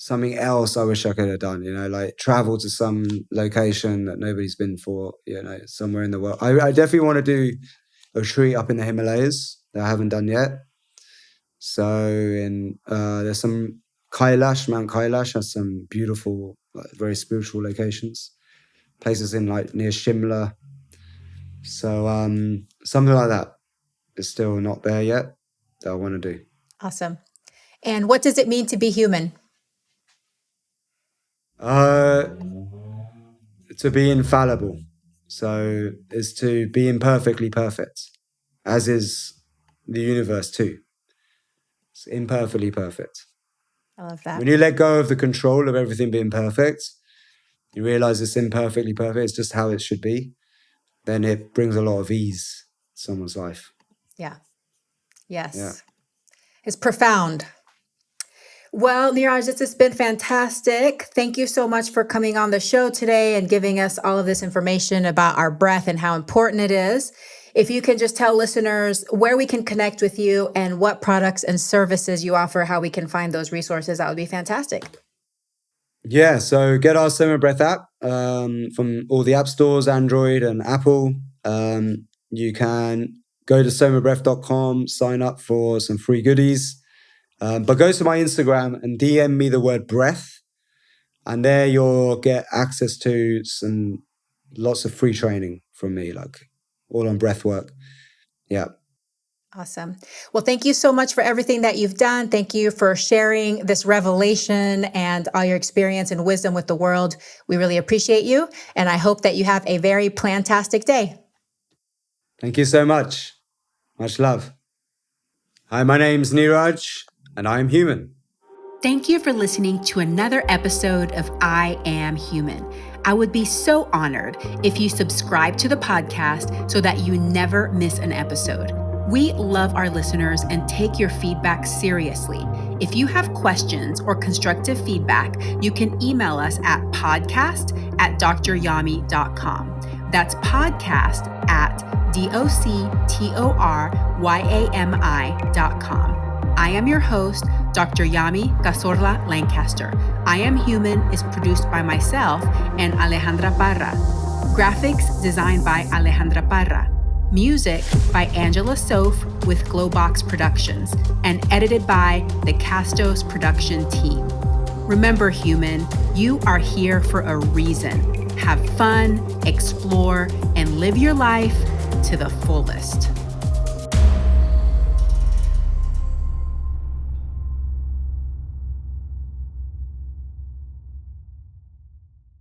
something else I wish I could have done, you know, like travel to some location that nobody's been for, you know, somewhere in the world. I definitely want to do a retreat up in the Himalayas that I haven't done yet. So there's some Mount Kailash has some beautiful, like, very spiritual locations, places in like near Shimla. So something like that is still not there yet that I want to do. Awesome. And what does it mean to be human? To be infallible. So is to be imperfectly perfect, as is the universe too. It's imperfectly perfect. I love that. When you let go of the control of everything being perfect, you realize it's imperfectly perfect, it's just how it should be, then it brings a lot of ease to someone's life. Yeah. Yes. Yeah. It's profound. Well, Niraj, this has been fantastic. Thank you so much for coming on the show today and giving us all of this information about our breath and how important it is. If you can just tell listeners where we can connect with you and what products and services you offer, how we can find those resources, that would be fantastic. Yeah, so get our SOMA Breath app from all the app stores, Android and Apple. You can go to somabreath.com, sign up for some free goodies. But go to my Instagram and DM me the word breath, and there you'll get access to lots of free training from me, like all on breathwork. Yeah. Awesome. Well, thank you so much for everything that you've done. Thank you for sharing this revelation and all your experience and wisdom with the world. We really appreciate you, and I hope that you have a very plantastic day. Thank you so much. Much love. Hi, my name's Niraj, and I'm human. Thank you for listening to another episode of I Am Human. I would be so honored if you subscribe to the podcast so that you never miss an episode. We love our listeners and take your feedback seriously. If you have questions or constructive feedback, you can email us at podcast@dryami.com. That's podcast@doctoryami.com. I am your host, Dr. Yami Cazorla-Lancaster. I Am Human is produced by myself and Alejandra Parra. Graphics designed by Alejandra Parra. Music by Angela Soph with Glowbox Productions and edited by the Castos production team. Remember, human, you are here for a reason. Have fun, explore, and live your life to the fullest.